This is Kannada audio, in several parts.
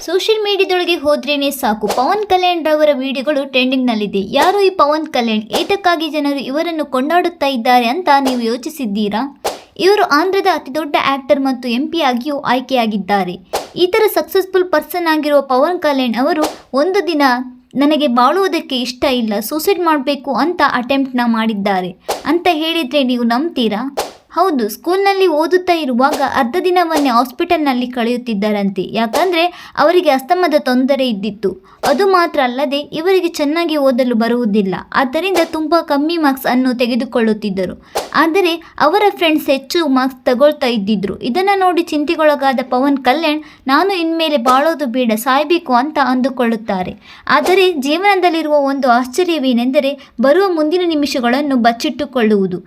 ಸೋಷಿಯಲ್ ಮೀಡಿಯಾದೊಳಗೆ ಹೋದ್ರೇನೆ ಸಾಕು, ಪವನ್ ಕಲ್ಯಾಣ್ ರವರ ವಿಡಿಯೋಗಳು ಟ್ರೆಂಡಿಂಗ್ನಲ್ಲಿದೆ. ಯಾರು ಈ ಪವನ್ ಕಲ್ಯಾಣ್? ಏತಕ್ಕಾಗಿ ಜನರು ಇವರನ್ನು ಕೊಂಡಾಡುತ್ತಾ ಇದ್ದಾರೆ ಅಂತ ನೀವು ಯೋಚಿಸಿದ್ದೀರಾ? ಇವರು ಆಂಧ್ರದ ಅತಿದೊಡ್ಡ ಆಕ್ಟರ್ ಮತ್ತು MP ಆಗಿಯೂ ಆಯ್ಕೆಯಾಗಿದ್ದಾರೆ. ಈ ಥರ ಸಕ್ಸಸ್ಫುಲ್ ಪರ್ಸನ್ ಆಗಿರುವ ಪವನ್ ಕಲ್ಯಾಣ್ ಅವರು ಒಂದು ದಿನ ನನಗೆ ಬಾಳುವುದಕ್ಕೆ ಇಷ್ಟ ಇಲ್ಲ, ಸೂಸೈಡ್ ಮಾಡಬೇಕು ಅಂತ ಅಟೆಂಪ್ಟ್ನ ಮಾಡಿದ್ದಾರೆ ಅಂತ ಹೇಳಿದರೆ ನೀವು ನಂಬ್ತೀರಾ? ಹೌದು, ಸ್ಕೂಲ್ನಲ್ಲಿ ಓದುತ್ತಾ ಇರುವಾಗ ಅರ್ಧ ದಿನವನ್ನೇ ಹಾಸ್ಪಿಟಲ್ನಲ್ಲಿ ಕಳೆಯುತ್ತಿದ್ದರಂತೆ. ಯಾಕಂದರೆ ಅವರಿಗೆ ಅಸ್ತಮದ ತೊಂದರೆ ಇದ್ದಿತ್ತು. ಅದು ಮಾತ್ರ ಅಲ್ಲದೆ ಇವರಿಗೆ ಚೆನ್ನಾಗಿ ಓದಲು ಬರುವುದಿಲ್ಲ. ಆದ್ದರಿಂದ ತುಂಬ ಕಮ್ಮಿ ಮಾರ್ಕ್ಸ್ ಅನ್ನು ತೆಗೆದುಕೊಳ್ಳುತ್ತಿದ್ದರು. ಆದರೆ ಅವರ ಫ್ರೆಂಡ್ಸ್ ಹೆಚ್ಚು ಮಾರ್ಕ್ಸ್ ತಗೊಳ್ತಾ ಇದ್ದಿದ್ರು. ಇದನ್ನು ನೋಡಿ ಚಿಂತೆಗೊಳಗಾದ ಪವನ್ ಕಲ್ಯಾಣ್, ನಾನು ಇನ್ಮೇಲೆ ಬಾಳೋದು ಬೇಡ, ಸಾಯಬೇಕು ಅಂತ ಅಂದುಕೊಳ್ಳುತ್ತಾರೆ. ಆದರೆ ಜೀವನದಲ್ಲಿರುವ ಒಂದು ಆಶ್ಚರ್ಯವೇನೆಂದರೆ ಬರುವ ಮುಂದಿನ ನಿಮಿಷಗಳನ್ನು ಬಚ್ಚಿಟ್ಟುಕೊಳ್ಳುವುದು.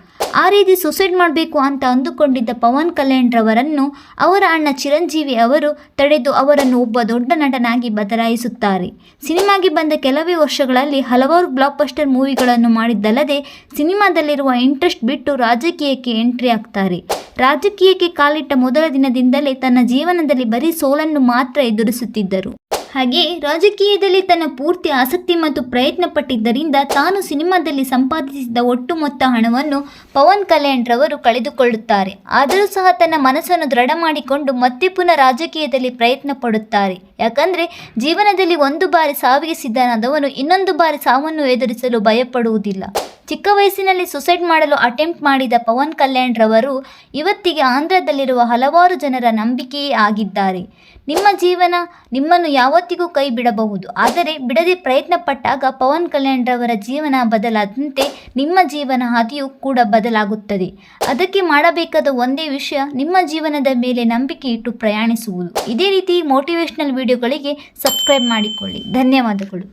ಆ ರೀತಿ ಸೂಸೈಡ್ ಮಾಡಬೇಕು ಅಂತ ಅಂದುಕೊಂಡಿದ್ದ ಪವನ್ ಕಲ್ಯಾಣ್ ರವರನ್ನು ಅವರ ಅಣ್ಣ ಚಿರಂಜೀವಿ ಅವರು ತಡೆದು ಅವರನ್ನು ಒಬ್ಬ ದೊಡ್ಡ ನಟನಾಗಿ ಬದಲಾಯಿಸುತ್ತಾರೆ. ಸಿನಿಮಾಗೆ ಬಂದ ಕೆಲವೇ ವರ್ಷಗಳಲ್ಲಿ ಹಲವಾರು ಬ್ಲಾಕ್ ಬಸ್ಟರ್ ಮೂವಿಗಳನ್ನು ಮಾಡಿದ್ದಲ್ಲದೆ ಸಿನಿಮಾದಲ್ಲಿರುವ ಇಂಟ್ರೆಸ್ಟ್ ಬಿಟ್ಟು ರಾಜಕೀಯಕ್ಕೆ ಎಂಟ್ರಿ ಆಗ್ತಾರೆ. ರಾಜಕೀಯಕ್ಕೆ ಕಾಲಿಟ್ಟ ಮೊದಲ ದಿನದಿಂದಲೇ ತನ್ನ ಜೀವನದಲ್ಲಿ ಬರೀ ಸೋಲನ್ನು ಮಾತ್ರ ಎದುರಿಸುತ್ತಿದ್ದರು. ಹಾಗೆ ರಾಜಕೀಯದಲ್ಲಿ ತನ್ನ ಪೂರ್ತಿ ಆಸಕ್ತಿ ಮತ್ತು ಪ್ರಯತ್ನ ಪಟ್ಟಿದ್ದರಿಂದ ತಾನು ಸಿನಿಮಾದಲ್ಲಿ ಸಂಪಾದಿಸಿದ ಒಟ್ಟು ಮೊತ್ತ ಹಣವನ್ನು ಪವನ್ ಕಲ್ಯಾಣ್ ರವರು ಕಳೆದುಕೊಳ್ಳುತ್ತಾರೆ. ಆದರೂ ಸಹ ತನ್ನ ಮನಸ್ಸನ್ನು ದೃಢ ಮಾಡಿಕೊಂಡು ಮತ್ತೆ ಪುನಃ ರಾಜಕೀಯದಲ್ಲಿ ಪ್ರಯತ್ನ ಪಡುತ್ತಾರೆ. ಯಾಕಂದರೆ ಜೀವನದಲ್ಲಿ ಒಂದು ಬಾರಿ ಸಾವಿಗೆ ಸಿದ್ಧನಾದವನು ಇನ್ನೊಂದು ಬಾರಿ ಸಾವನ್ನು ಎದುರಿಸಲು ಭಯಪಡುವುದಿಲ್ಲ. ಚಿಕ್ಕ ವಯಸ್ಸಿನಲ್ಲಿ ಸುಸೈಡ್ ಮಾಡಲು ಅಟೆಂಪ್ಟ್ ಮಾಡಿದ ಪವನ್ ಕಲ್ಯಾಣ್ ರವರು ಇವತ್ತಿಗೆ ಆಂಧ್ರದಲ್ಲಿರುವ ಹಲವಾರು ಜನರ ನಂಬಿಕೆಯೇ ಆಗಿದ್ದಾರೆ. ನಿಮ್ಮ ಜೀವನ ನಿಮ್ಮನ್ನು ಯಾವತ್ತಿಗೂ ಕೈ ಬಿಡಬಹುದು, ಆದರೆ ಬಿಡದೆ ಪ್ರಯತ್ನ ಪಟ್ಟಾಗ ಪವನ್ ಕಲ್ಯಾಣ್ ರವರ ಜೀವನ ಬದಲಾದಂತೆ ನಿಮ್ಮ ಜೀವನ ಹಾದಿಯೂ ಕೂಡ ಬದಲಾಗುತ್ತದೆ. ಅದಕ್ಕೆ ಮಾಡಬೇಕಾದ ಒಂದೇ ವಿಷಯ, ನಿಮ್ಮ ಜೀವನದ ಮೇಲೆ ನಂಬಿಕೆ ಇಟ್ಟು ಪ್ರಯಾಣಿಸುವುದು. ಇದೇ ರೀತಿ ಮೋಟಿವೇಶ್ನಲ್ ವಿಡಿಯೋಗಳಿಗೆ ಸಬ್ಸ್ಕ್ರೈಬ್ ಮಾಡಿಕೊಳ್ಳಿ. ಧನ್ಯವಾದಗಳು.